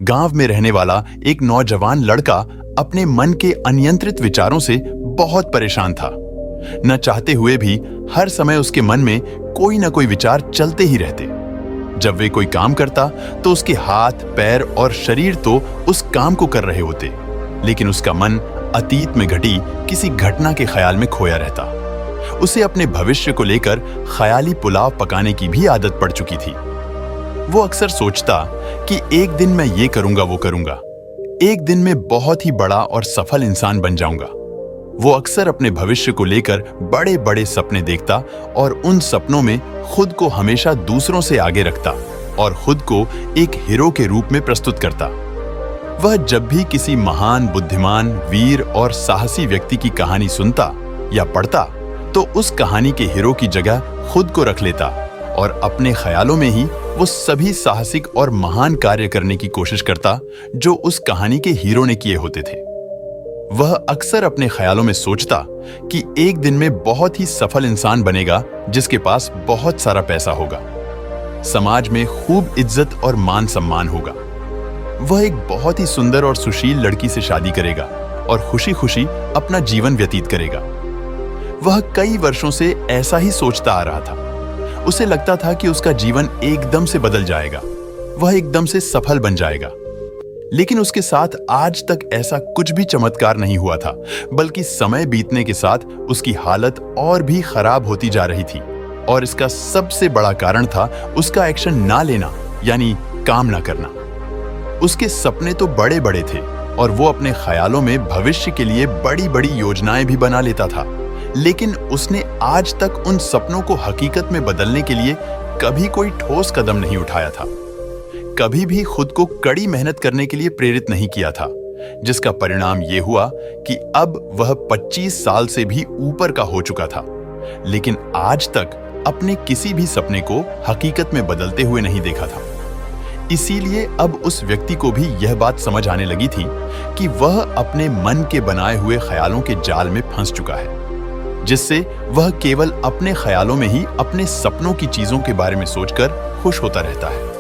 गांव में रहने वाला एक नौजवान लड़का अपने मन के अनियंत्रित विचारों से बहुत परेशान था। न चाहते हुए भी हर समय उसके मन में कोई न कोई विचार चलते ही रहते। जब वे कोई काम करता तो उसके हाथ, पैर और शरीर तो उस काम को कर रहे होते, लेकिन उसका मन अतीत में घटी किसी घटना के ख्याल में खोया रहता। उसे अपने भविष्य को लेकर ख्याली पुलाव पकाने की भी आदत पड़ चुकी थी। वो अक्सर सोचता कि एक दिन मैं ये करूंगा, वो करूंगा, एक दिन में बहुत ही बड़ा और सफल इंसान बन जाऊंगा। वो अक्सर अपने भविष्य को लेकर बड़े बड़े सपने देखता और उन सपनों में खुद को हमेशा दूसरों से आगे रखता और खुद को एक हीरो के रूप में प्रस्तुत करता। वह जब भी किसी महान, बुद्धिमान, वीर और साहसी व्यक्ति की कहानी सुनता या पढ़ता तो उस कहानी के हीरो की जगह खुद को रख लेता और अपने ख्यालों में ही वो सभी साहसिक और महान कार्य करने की कोशिश करता जो उस कहानी के हीरो ने किए होते थे। वह अक्सर अपने ख्यालों में सोचता कि एक दिन में बहुत ही सफल इंसान बनेगा जिसके पास बहुत सारा पैसा होगा, समाज में खूब इज्जत और मान सम्मान होगा। वह एक बहुत ही सुंदर और सुशील लड़की से शादी करेगा और खुशी खुशी अपना जीवन व्यतीत करेगा। वह कई वर्षों से ऐसा ही सोचता आ रहा था। उसे लगता था कि उसका जीवन एकदम से बदल जाएगा, वह एकदम से सफल बन जाएगा। लेकिन उसके साथ आज तक ऐसा कुछ भी चमत्कार नहीं हुआ था, बल्कि समय बीतने के साथ उसकी हालत और भी खराब होती जा रही थी। और इसका सबसे बड़ा कारण था उसका एक्शन ना लेना, यानी काम ना करना। उसके सपने तो बड़े बड़े थे और वो अपने ख्यालों में भविष्य के लिए बड़ी बड़ी योजनाएं भी बना लेता था, लेकिन उसने आज तक उन सपनों को हकीकत में बदलने के लिए कभी कोई ठोस कदम नहीं उठाया था। कभी भी खुद को कड़ी मेहनत करने के लिए प्रेरित नहीं किया था, जिसका परिणाम ये हुआ कि अब वह 25 साल से भी ऊपर का हो चुका था, लेकिन आज तक अपने किसी भी सपने को हकीकत में बदलते हुए नहीं देखा था। इसीलिए अब उस व्यक्ति को भी यह बात समझ आने लगी थी कि वह अपने मन के बनाए हुए ख्यालों के जाल में फंस चुका है, जिससे वह केवल अपने ख्यालों में ही अपने सपनों की चीजों के बारे में सोचकर खुश होता रहता है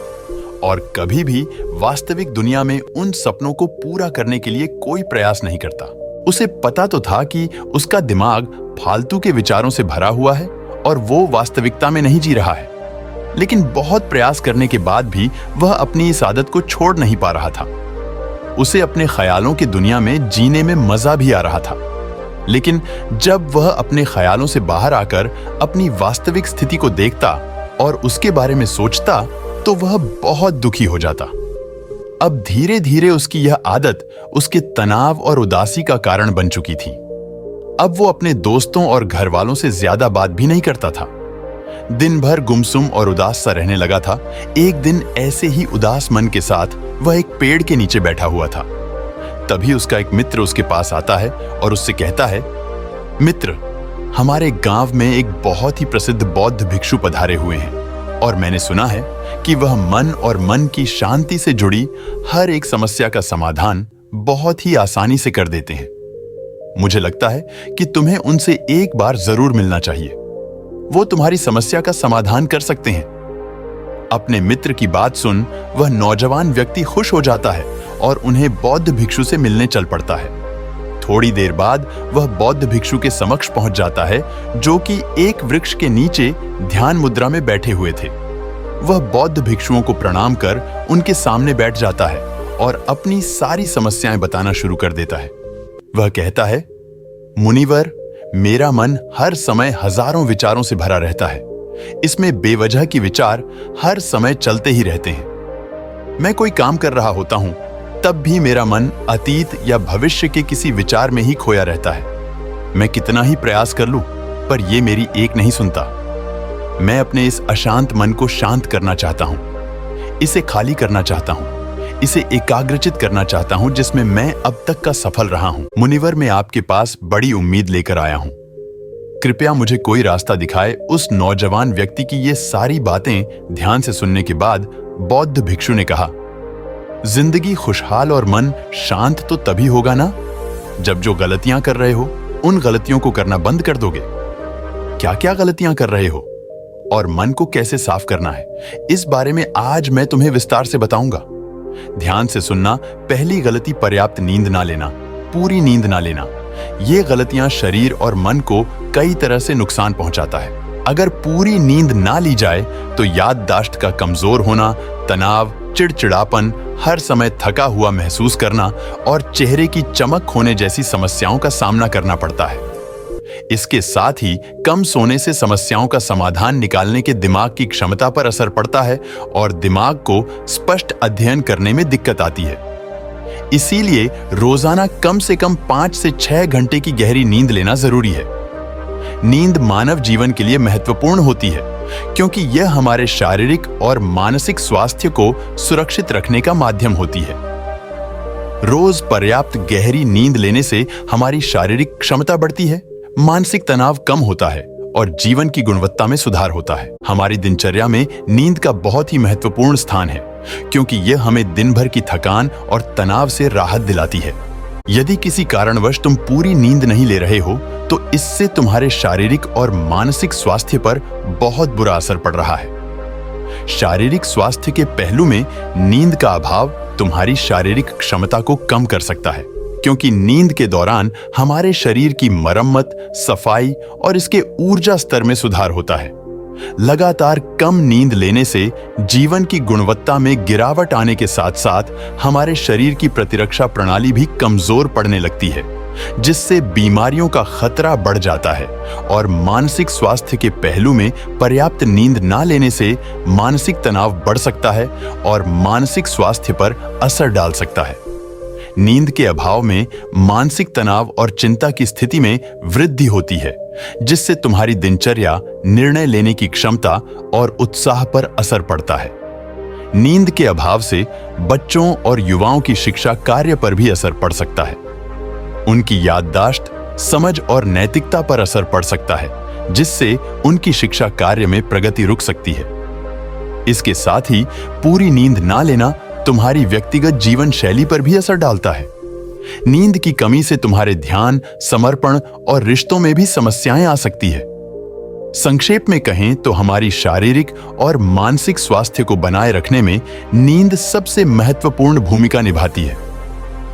और कभी भी वास्तविक दुनिया में उन सपनों को पूरा करने के लिए कोई प्रयास नहीं करता। उसे पता तो था कि उसका दिमाग फालतू के विचारों से भरा हुआ है और वो वास्तविकता में नहीं जी रहा है, लेकिन बहुत प्रयास करने के बाद भी वह अपनी इस आदत को छोड़ नहीं पा रहा था। उसे अपने ख्यालों की दुनिया में जीने में मजा भी आ रहा था, लेकिन जब वह अपने ख्यालों से बाहर आकर अपनी वास्तविक स्थिति को देखता और उसके बारे में सोचता तो वह बहुत दुखी हो जाता। अब धीरे धीरे उसकी यह आदत उसके तनाव और उदासी का कारण बन चुकी थी। अब वो अपने दोस्तों और घर वालों से ज्यादा बात भी नहीं करता था। दिन भर गुमसुम और उदास सा रहने लगा था। एक दिन ऐसे ही उदास मन के साथ वह एक पेड़ के नीचे बैठा हुआ था। तभी उसका एक मित्र उसके पास आता है और उससे कहता है, मित्र, हमारे गांव में एक बहुत ही प्रसिद्ध बौद्ध भिक्षु पधारे हुए हैं और मैंने सुना है कि वह मन और मन की शांति से जुड़ी हर एक समस्या का समाधान बहुत ही आसानी से कर देते हैं। मुझे लगता है कि तुम्हें उनसे एक बार जरूर मिलना चाहिए। वो तुम्हारी समस्या का समाधान कर सकते हैं। अपने मित्र की बात सुन वह नौजवान व्यक्ति खुश हो जाता है और उन्हें बौद्ध भिक्षु से मिलने चल पड़ता है। थोड़ी देर बाद वह बौद्ध भिक्षु के समक्ष पहुंच जाता है, जो कि एक वृक्ष के नीचे ध्यान मुद्रा में बैठे हुए थे। वह बौद्ध भिक्षुओं को प्रणाम कर उनके सामने बैठ जाता है और अपनी सारी समस्याएं बताना शुरू कर देता है। वह कहता है, मुनिवर, मेरा मन हर समय हजारों विचारों से भरा रहता है। इसमें बेवजह की विचार हर समय चलते ही रहते हैं। मैं कोई काम कर रहा होता हूं तब भी मेरा मन अतीत या भविष्य के किसी विचार में ही खोया रहता है। मैं कितना ही प्रयास कर लूं, पर यह मेरी एक नहीं सुनता। मैं अपने इस अशांत मन को शांत करना चाहता हूं, इसे खाली करना चाहता हूं, इसे एकाग्रचित करना चाहता हूं, जिसमें मैं अब तक का सफल रहा हूं। मुनिवर, मैं आपके पास बड़ी उम्मीद लेकर आया हूं। कृपया मुझे कोई रास्ता दिखाए। उस नौजवान व्यक्ति की ये सारी बातें ध्यान से सुनने के बाद बौद्ध भिक्षु ने कहा, जिंदगी खुशहाल और मन शांत तो तभी होगा ना जब जो गलतियां कर रहे हो उन गलतियों को करना बंद कर दोगे। क्या क्या गलतियां कर रहे हो और मन को कैसे साफ करना है, इस बारे में आज मैं तुम्हें विस्तार से बताऊंगा। ध्यान से सुनना। पहली गलती पर्याप्त नींद ना लेना, पूरी नींद ना लेना। ये गलतियां शरीर और मन को कई तरह से नुकसान पहुंचाता है। अगर पूरी नींद ना ली जाए तो याददाश्त का कमजोर होना, तनाव, चिड़चिड़ापन, हर समय थका हुआ महसूस करना और चेहरे की चमक खोने जैसी समस्याओं का सामना करना पड़ता है। इसके साथ ही कम सोने से समस्याओं का समाधान निकालने के दिमाग की क्षमता पर असर पड़ता है और दिमाग को स्पष्ट अध्ययन करने में दिक्कत आती है। इसीलिए रोजाना कम से कम 5 से 6 घंटे की गहरी नींद लेना जरूरी है। नींद मानव जीवन के लिए महत्वपूर्ण होती है क्योंकि यह हमारे शारीरिक और मानसिक स्वास्थ्य को सुरक्षित रखने का माध्यम होती है। रोज पर्याप्त गहरी नींद लेने से हमारी शारीरिक क्षमता बढ़ती है, मानसिक तनाव कम होता है और जीवन की गुणवत्ता में सुधार होता है। हमारी दिनचर्या में नींद का बहुत ही महत्वपूर्ण स्थान है क्योंकि यह हमें दिन भर की थकान और तनाव से राहत दिलाती है। यदि किसी कारणवश तुम पूरी नींद नहीं ले रहे हो तो इससे तुम्हारे शारीरिक और मानसिक स्वास्थ्य पर बहुत बुरा असर पड़ रहा है। शारीरिक स्वास्थ्य के पहलू में नींद का अभाव तुम्हारी शारीरिक क्षमता को कम कर सकता है क्योंकि नींद के दौरान हमारे शरीर की मरम्मत, सफाई और इसके ऊर्जा स्तर में सुधार होता है। लगातार कम नींद लेने से जीवन की गुणवत्ता में गिरावट आने के साथ साथ हमारे शरीर की प्रतिरक्षा प्रणाली भी कमजोर पड़ने लगती है, जिससे बीमारियों का खतरा बढ़ जाता है। और मानसिक स्वास्थ्य के पहलू में पर्याप्त नींद ना लेने से मानसिक तनाव बढ़ सकता है और मानसिक स्वास्थ्य पर असर डाल सकता है। नींद के अभाव में मानसिक तनाव और चिंता की स्थिति में वृद्धि होती है, जिससे तुम्हारी दिनचर्या, निर्णय लेने की क्षमता और उत्साह पर असर पड़ता है। नींद के अभाव से बच्चों और युवाओं की शिक्षा कार्य पर भी असर पड़ सकता है। उनकी याददाश्त, समझ और नैतिकता पर असर पड़ सकता है, जिससे उनकी शिक्षा कार्य में प्रगति रुक सकती है। इसके साथ ही पूरी नींद ना लेना तुम्हारी व्यक्तिगत जीवन शैली पर भी असर डालता है। नींद की कमी से तुम्हारे ध्यान, समर्पण और रिश्तों में भी समस्याएं आ सकती है। संक्षेप में कहें तो हमारी शारीरिक और मानसिक स्वास्थ्य को बनाए रखने में नींद सबसे महत्वपूर्ण भूमिका निभाती है।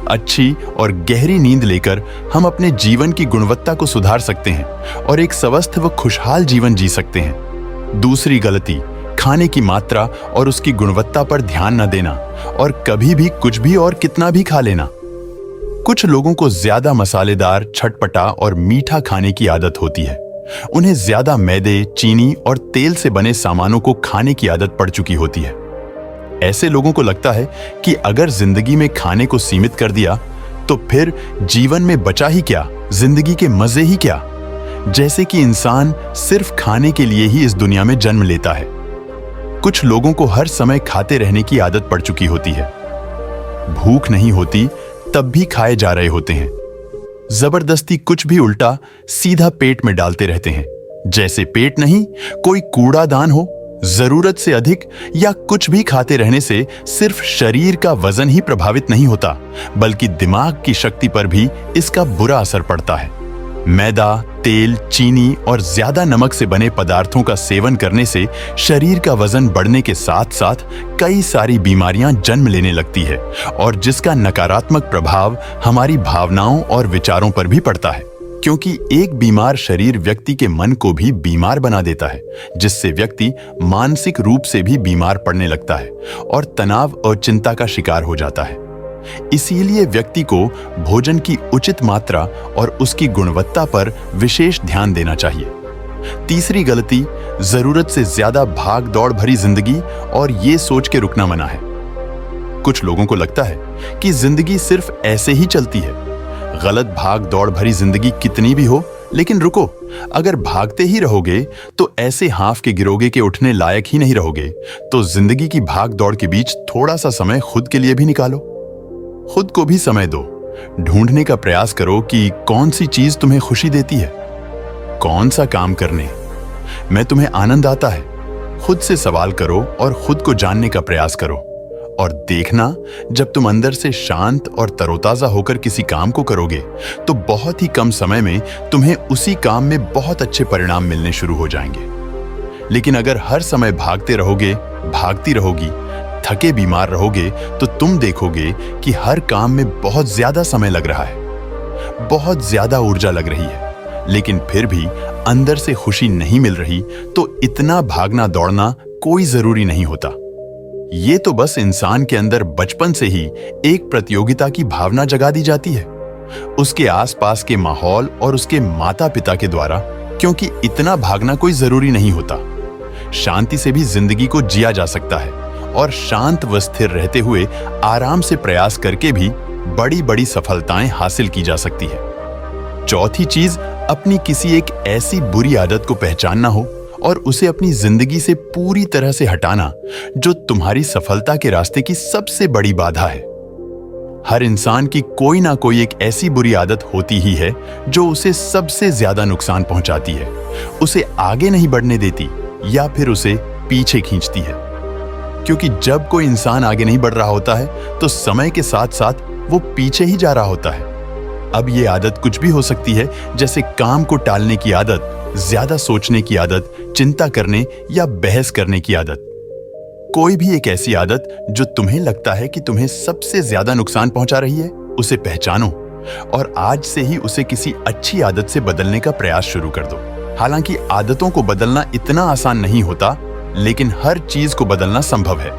अच्छी और गहरी नींद लेकर हम अपने जीवन की गुणवत्ता को सुधार सकते हैं और एक स्वस्थ व खुशहाल जीवन जी सकते हैं। दूसरी गलती, खाने की मात्रा और उसकी गुणवत्ता पर ध्यान न देना और कभी भी कुछ भी और कितना भी खा लेना। कुछ लोगों को ज्यादा मसालेदार, चटपटा और मीठा खाने की आदत होती है। उन्हें ज्यादा मैदे, चीनी और तेल से बने सामानों को खाने की आदत पड़ चुकी होती है। ऐसे लोगों को लगता है कि अगर जिंदगी में खाने को सीमित कर दिया तो फिर जीवन में बचा ही क्या, जिंदगी के मजे ही क्या। जैसे कि इंसान सिर्फ खाने के लिए ही इस दुनिया में जन्म लेता है। कुछ लोगों को हर समय खाते रहने की आदत पड़ चुकी होती है। भूख नहीं होती तब भी खाए जा रहे होते हैं। जबरदस्ती कुछ भी उल्टा सीधा पेट में डालते रहते हैं, जैसे पेट नहीं कोई कूड़ादान हो। जरूरत से अधिक या कुछ भी खाते रहने से सिर्फ शरीर का वजन ही प्रभावित नहीं होता, बल्कि दिमाग की शक्ति पर भी इसका बुरा असर पड़ता है। मैदा, तेल, चीनी और ज्यादा नमक से बने पदार्थों का सेवन करने से शरीर का वजन बढ़ने के साथ साथ कई सारी बीमारियां जन्म लेने लगती है और जिसका नकारात्मक प्रभाव हमारी भावनाओं और विचारों पर भी पड़ता है, क्योंकि एक बीमार शरीर व्यक्ति के मन को भी बीमार बना देता है, जिससे व्यक्ति मानसिक रूप से भी बीमार पड़ने लगता है और तनाव और चिंता का शिकार हो जाता है। इसीलिए व्यक्ति को भोजन की उचित मात्रा और उसकी गुणवत्ता पर विशेष ध्यान देना चाहिए। तीसरी गलती, जरूरत से ज्यादा भाग दौड़ भरी जिंदगी और ये सोच के रुकना मना है। कुछ लोगों को लगता है कि जिंदगी सिर्फ ऐसे ही चलती है। गलत भाग दौड़ भरी जिंदगी कितनी भी हो, लेकिन रुको, अगर भागते ही रहोगे तो ऐसे हाफ के गिरोगे के उठने लायक ही नहीं रहोगे। तो जिंदगी की भाग दौड़ के बीच थोड़ा सा समय खुद के लिए भी निकालो। खुद को भी समय दो। ढूंढने का प्रयास करो कि कौन सी चीज तुम्हें खुशी देती है, कौन सा काम करने में तुम्हें आनंद आता है। खुद से सवाल करो और खुद को जानने का प्रयास करो और देखना, जब तुम अंदर से शांत और तरोताजा होकर किसी काम को करोगे तो बहुत ही कम समय में तुम्हें उसी काम में बहुत अच्छे परिणाम मिलने शुरू हो जाएंगे। लेकिन अगर हर समय भागते रहोगे, भागती रहोगी, थके बीमार रहोगे तो तुम देखोगे कि हर काम में बहुत ज्यादा समय लग रहा है, बहुत ज्यादा ऊर्जा लग रही है, लेकिन फिर भी अंदर से खुशी नहीं मिल रही, तो इतना भागना दौड़ना कोई जरूरी नहीं होता। ये तो बस इंसान के अंदर बचपन से ही एक प्रतियोगिता की भावना जगा दी जाती है, उसके आसपास के माहौल और उसके माता पिता के द्वारा, क्योंकि इतना भागना कोई जरूरी नहीं होता। शांति से भी जिंदगी को जिया जा सकता है और शांत व स्थिर रहते हुए आराम से प्रयास करके भी बड़ी बड़ी सफलताएं हासिल की जा सकती है। चौथी चीज, अपनी किसी एक ऐसी बुरी आदत को पहचानना हो और उसे अपनी जिंदगी से पूरी तरह से हटाना जो तुम्हारी सफलता के रास्ते की सबसे बड़ी बाधा है। हर इंसान की कोई ना कोई एक ऐसी बुरी आदत होती ही है जो उसे सबसे ज्यादा नुकसान पहुंचाती है, उसे आगे नहीं बढ़ने देती या फिर उसे पीछे खींचती है। क्योंकि जब कोई इंसान आगे नहीं बढ़ रहा होता है तो समय के साथ साथ वो पीछे ही जा रहा होता है। अब ये आदत कुछ भी हो सकती है, जैसे काम को टालने की आदत, ज्यादा सोचने की आदत, चिंता करने या बहस करने की आदत। कोई भी एक ऐसी आदत जो तुम्हें लगता है कि तुम्हें सबसे ज्यादा नुकसान पहुंचा रही है, उसे पहचानो और आज से ही उसे किसी अच्छी आदत से बदलने का प्रयास शुरू कर दो। हालांकि आदतों को बदलना इतना आसान नहीं होता, लेकिन हर चीज को बदलना संभव है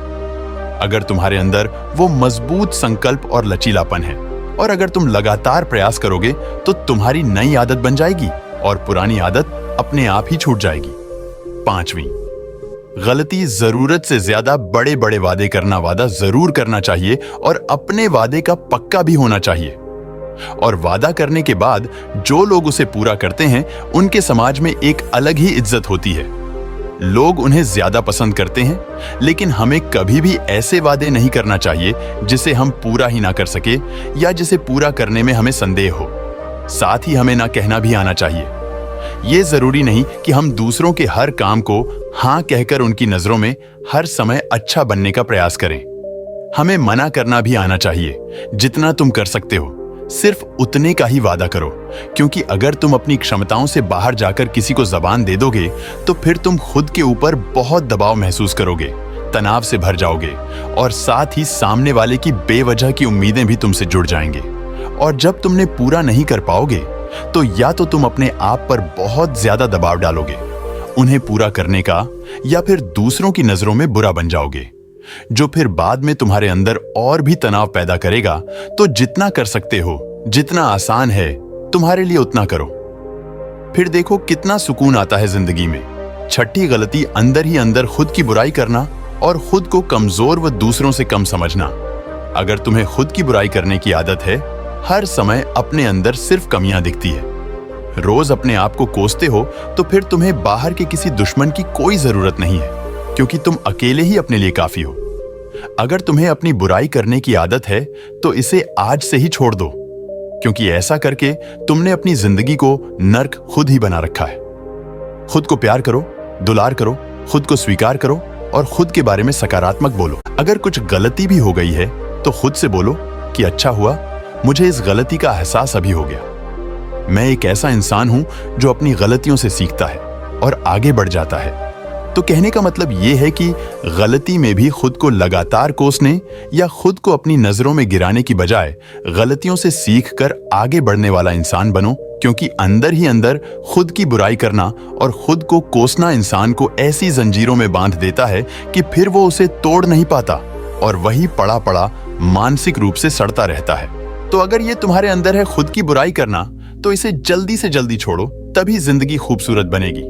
अगर तुम्हारे अंदर वो मजबूत संकल्प और लचीलापन है, और अगर तुम लगातार प्रयास करोगे तो तुम्हारी नई आदत बन जाएगी और पुरानी आदत अपने आप ही छूट जाएगी। पांचवी गलती, जरूरत से ज्यादा बड़े बड़े वादे करना। वादा जरूर करना चाहिए और अपने वादे का पक्का भी होना चाहिए, और वादा करने के बाद जो लोग उसे पूरा करते हैं उनके समाज में एक अलग ही इज्जत होती है। लोग उन्हें ज्यादा पसंद करते हैं, लेकिन हमें कभी भी ऐसे वादे नहीं करना चाहिए जिसे हम पूरा ही ना कर सके या जिसे पूरा करने में हमें संदेह हो। साथ ही हमें ना कहना भी आना चाहिए। ये जरूरी नहीं कि हम दूसरों के हर काम को हां कहकर उनकी नजरों में हर समय अच्छा बनने का प्रयास करें। हमें मना करना भी आना चाहिए। जितना तुम कर सकते हो सिर्फ उतने का ही वादा करो, क्योंकि अगर तुम अपनी क्षमताओं से बाहर जाकर किसी को जबान दे दोगे तो फिर तुम खुद के ऊपर बहुत दबाव महसूस करोगे, तनाव से भर जाओगे और साथ ही सामने वाले की बेवजह की उम्मीदें भी तुमसे जुड़ जाएंगे। और जब तुमने पूरा नहीं कर पाओगे तो या तो तुम अपने आप पर बहुत ज्यादा दबाव डालोगे उन्हें पूरा करने का, या फिर दूसरों की नजरों में बुरा बन जाओगे, जो फिर बाद में तुम्हारे अंदर और भी तनाव पैदा करेगा। तो जितना कर सकते हो, जितना आसान है तुम्हारे लिए उतना करो, फिर देखो कितना सुकून आता है जिंदगी में। छठी गलती, अंदर ही अंदर खुद की बुराई करना और खुद को कमजोर व दूसरों से कम समझना। अगर तुम्हें खुद की बुराई करने की आदत है, हर समय अपने अंदर सिर्फ कमियां दिखती है, रोज अपने आप को कोसते हो, तो फिर तुम्हें बाहर के किसी दुश्मन की कोई जरूरत नहीं है, क्योंकि तुम अकेले ही अपने लिए काफी हो। अगर तुम्हें अपनी बुराई करने की आदत है तो इसे आज से ही छोड़ दो, क्योंकि ऐसा करके तुमने अपनी जिंदगी को नर्क खुद ही बना रखा है। खुद को प्यार करो, दुलार करो, खुद को स्वीकार करो और खुद के बारे में सकारात्मक बोलो। अगर कुछ गलती भी हो गई है तो खुद से बोलो कि अच्छा हुआ, मुझे इस गलती का एहसास अभी हो गया। मैं एक ऐसा इंसान हूं जो अपनी गलतियों से सीखता है और आगे बढ़ जाता है। तो कहने का मतलब यह है कि गलती में भी खुद को लगातार कोसने या खुद को अपनी नजरों में गिराने की बजाय गलतियों से सीखकर आगे बढ़ने वाला इंसान बनो, क्योंकि अंदर ही अंदर खुद की बुराई करना और खुद को कोसना इंसान को ऐसी जंजीरों में बांध देता है कि फिर वो उसे तोड़ नहीं पाता और वही पड़ा पड़ा मानसिक रूप से सड़ता रहता है। तो अगर ये तुम्हारे अंदर है खुद की बुराई करना, तो इसे जल्दी से जल्दी छोड़ो, तभी जिंदगी खूबसूरत बनेगी।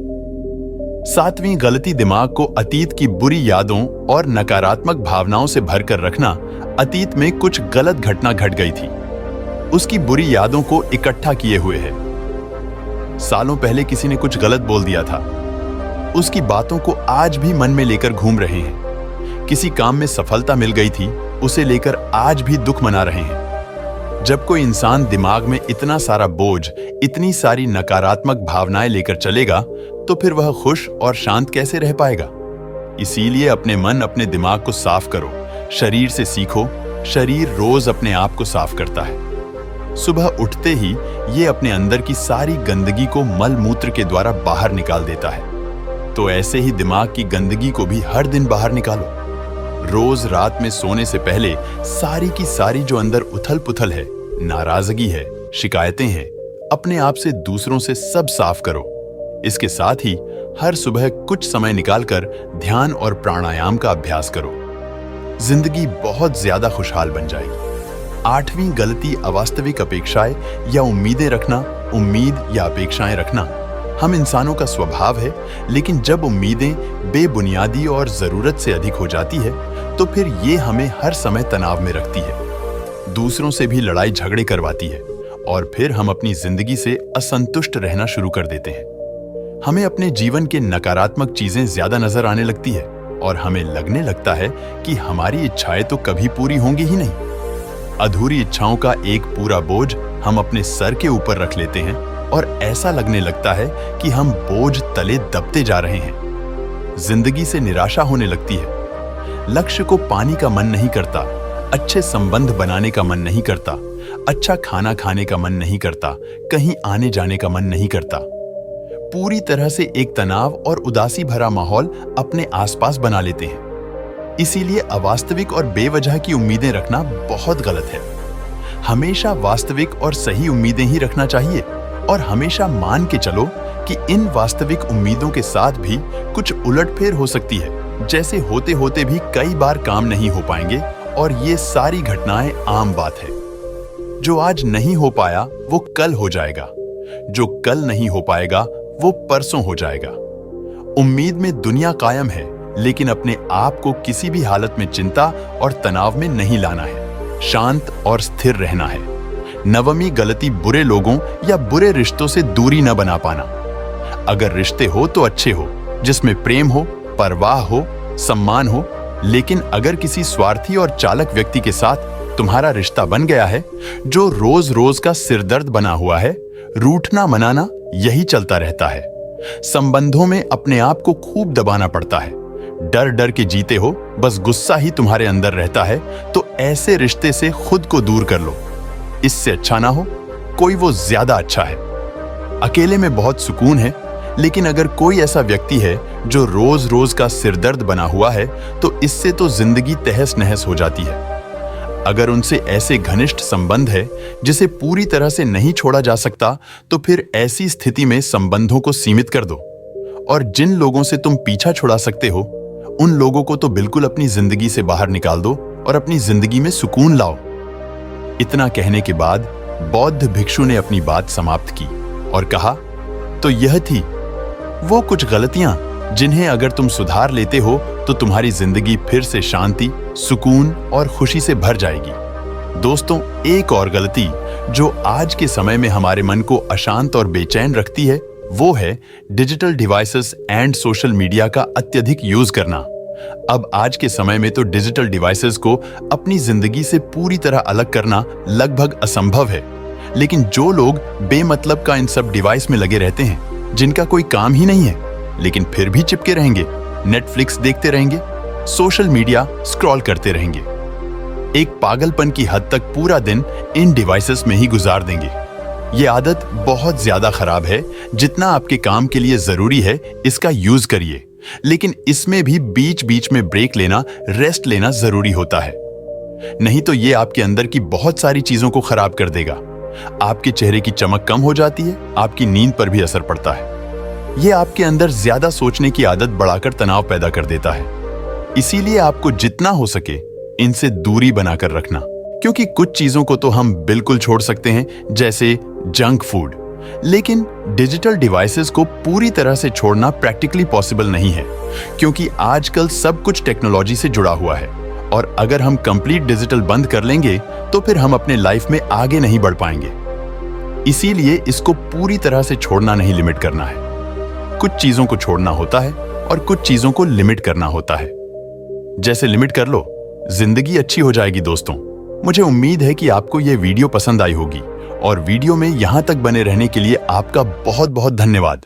सातवीं गलती, दिमाग को अतीत की बुरी यादों और नकारात्मक भावनाओं से भरकर रखना। अतीत में कुछ गलत घटना घट गई थी, उसकी बुरी यादों को इकट्ठा किए हुए है। सालों पहले किसी ने कुछ गलत बोल दिया था, उसकी बातों को आज भी मन में लेकर घूम रहे हैं। किसी काम में सफलता मिल गई थी, उसे लेकर आज भी दुख मना रहे हैं। जब कोई इंसान दिमाग में इतना सारा बोझ, इतनी सारी नकारात्मक भावनाएं लेकर चलेगा, तो फिर वह खुश और शांत कैसे रह पाएगा। इसीलिए अपने मन, अपने दिमाग को साफ करो। शरीर से सीखो, शरीर रोज अपने आप को साफ करता है। सुबह उठते ही ये अपने अंदर की सारी गंदगी को मल मूत्र के द्वारा बाहर निकाल देता है। तो ऐसे ही दिमाग की गंदगी को भी हर दिन बाहर निकालो। रोज रात में सोने से पहले सारी की सारी जो अंदर उथल पुथल है, नाराजगी है, शिकायतें हैं, अपने आप से दूसरों से सब साफ करो। इसके साथ ही हर सुबह कुछ समय निकालकर ध्यान और प्राणायाम का अभ्यास करो। जिंदगी बहुत ज्यादा खुशहाल बन जाएगी। 8वीं गलती अवास्तविक अपेक्षाएं या उम्मीदें रखना। उम्मीद या अपेक्षाएं रखना हम इंसानों का स्वभाव है, लेकिन जब उम्मीदें बेबुनियादी और जरूरत से अधिक हो जाती है तो फिर ये हमें हर समय तनाव में रखती है, दूसरों से भी लड़ाई झगड़े करवाती है और फिर हम अपनी जिंदगी से असंतुष्ट रहना शुरू कर देते हैं। हमें अपने जीवन के नकारात्मक चीजें ज्यादा नजर आने लगती है और हमें लगने लगता है कि हमारी इच्छाएं तो कभी पूरी होंगी ही नहीं। अधूरी इच्छाओं का एक पूरा बोझ हम अपने सर के ऊपर रख लेते हैं और ऐसा लगने लगता है कि हम बोझ तले दबते जा रहे हैं। जिंदगी से निराशा होने लगती है। लक्ष्य को पाने का मन नहीं करता, अच्छे संबंध बनाने का मन नहीं करता, अच्छा खाना खाने का मन नहीं करता, कहीं आने जाने का मन नहीं करता। पूरी तरह से एक तनाव और उदासी भरा माहौल अपने आसपास बना लेते हैं। इसीलिए अवास्तविक और बेवजह की उम्मीदें रखना बहुत गलत है। हमेशा वास्तविक और सही उम्मीदें ही रखना चाहिए और हमेशा मान के चलो कि इन वास्तविक उम्मीदों के साथ भी कुछ उलटफेर हो सकती है। जैसे होते होते भी कई बार काम नहीं हो पाएंगे और ये सारी घटनाएं आम बात है। जो आज नहीं हो पाया वो कल हो जाएगा, जो कल नहीं हो पाएगा वो परसों हो जाएगा। उम्मीद में दुनिया कायम है, लेकिन अपने आप को किसी भी हालत में चिंता और तनाव में नहीं लाना है। शांत और स्थिर रहना है। 9वीं गलती बुरे लोगों या बुरे रिश्तों से दूरी न बना पाना। अगर रिश्ते हो तो अच्छे हो, जिसमें प्रेम हो, परवाह हो, सम्मान हो, लेकिन अगर किसी स्वार्थी और चालक व्यक्ति के साथ तुम्हारा रिश्ता बन गया है जो रोज रोज का सिरदर्द बना हुआ है, रूठना मनाना यही चलता रहता है। संबंधों में अपने आप को खूब दबाना पड़ता है, डर डर के जीते हो, बस गुस्सा ही तुम्हारे अंदर रहता है, तो ऐसे रिश्ते से खुद को दूर कर लो। इससे अच्छा ना हो कोई, वो ज्यादा अच्छा है। अकेले में बहुत सुकून है, लेकिन अगर कोई ऐसा व्यक्ति है जो रोज रोज का सिरदर्द बना हुआ है तो इससे तो जिंदगी तहस नहस हो जाती है। अगर उनसे ऐसे घनिष्ठ संबंध है जिसे पूरी तरह से नहीं छोड़ा जा सकता तो फिर ऐसी स्थिति में संबंधों को सीमित कर दो, और जिन लोगों से तुम पीछा छुड़ा सकते हो उन लोगों को तो बिल्कुल अपनी जिंदगी से बाहर निकाल दो और अपनी जिंदगी में सुकून लाओ। इतना कहने के बाद बौद्ध भिक्षु ने अपनी बात समाप्त की और कहा, तो यह थी वो कुछ गलतियां जिन्हें अगर तुम सुधार लेते हो तो तुम्हारी जिंदगी फिर से शांति, सुकून और खुशी से भर जाएगी। दोस्तों, एक और गलती जो आज के समय में हमारे मन को अशांत और बेचैन रखती है वो है digital devices and social media का अत्यधिक यूज करना। अब आज के समय में तो डिजिटल डिवाइसेस को अपनी जिंदगी से पूरी तरह अलग करना लगभग असंभव है, लेकिन जो लोग बेमतलब का इन सब डिवाइस में लगे रहते हैं, जिनका कोई काम ही नहीं है लेकिन फिर भी चिपके रहेंगे, नेटफ्लिक्स देखते रहेंगे, सोशल मीडिया स्क्रॉल करते रहेंगे, एक पागलपन की हद तक पूरा दिन इन डिवाइसेस में ही गुजार देंगे। ये आदत बहुत ज्यादा खराब है। जितना आपके काम के लिए जरूरी है इसका यूज करिए, लेकिन इसमें भी बीच बीच में ब्रेक लेना, रेस्ट लेना जरूरी होता है। नहीं तो ये आपके अंदर की बहुत सारी चीजों को खराब कर देगा। आपके चेहरे की चमक कम हो जाती है, आपकी नींद पर भी असर पड़ता है। ये आपके अंदर ज्यादा सोचने की आदत बढ़ाकर तनाव पैदा कर देता है। इसीलिए आपको जितना हो सके इनसे दूरी बनाकर रखना, क्योंकि कुछ चीजों को तो हम बिल्कुल छोड़ सकते हैं, जैसे जंक फूड, लेकिन डिजिटल डिवाइसेस को पूरी तरह से छोड़ना प्रैक्टिकली पॉसिबल नहीं है, क्योंकि आजकल सब कुछ टेक्नोलॉजी से जुड़ा हुआ है और अगर हम कंप्लीट डिजिटल बंद कर लेंगे तो फिर हम अपने लाइफ में आगे नहीं बढ़ पाएंगे। इसीलिए इसको पूरी तरह से छोड़ना नहीं, लिमिट करना है। कुछ चीजों को छोड़ना होता है और कुछ चीजों को लिमिट करना होता है। जैसे लिमिट कर लो, जिंदगी अच्छी हो जाएगी। दोस्तों, मुझे उम्मीद है कि आपको यह वीडियो पसंद आई होगी और वीडियो में यहां तक बने रहने के लिए आपका बहुत बहुत धन्यवाद।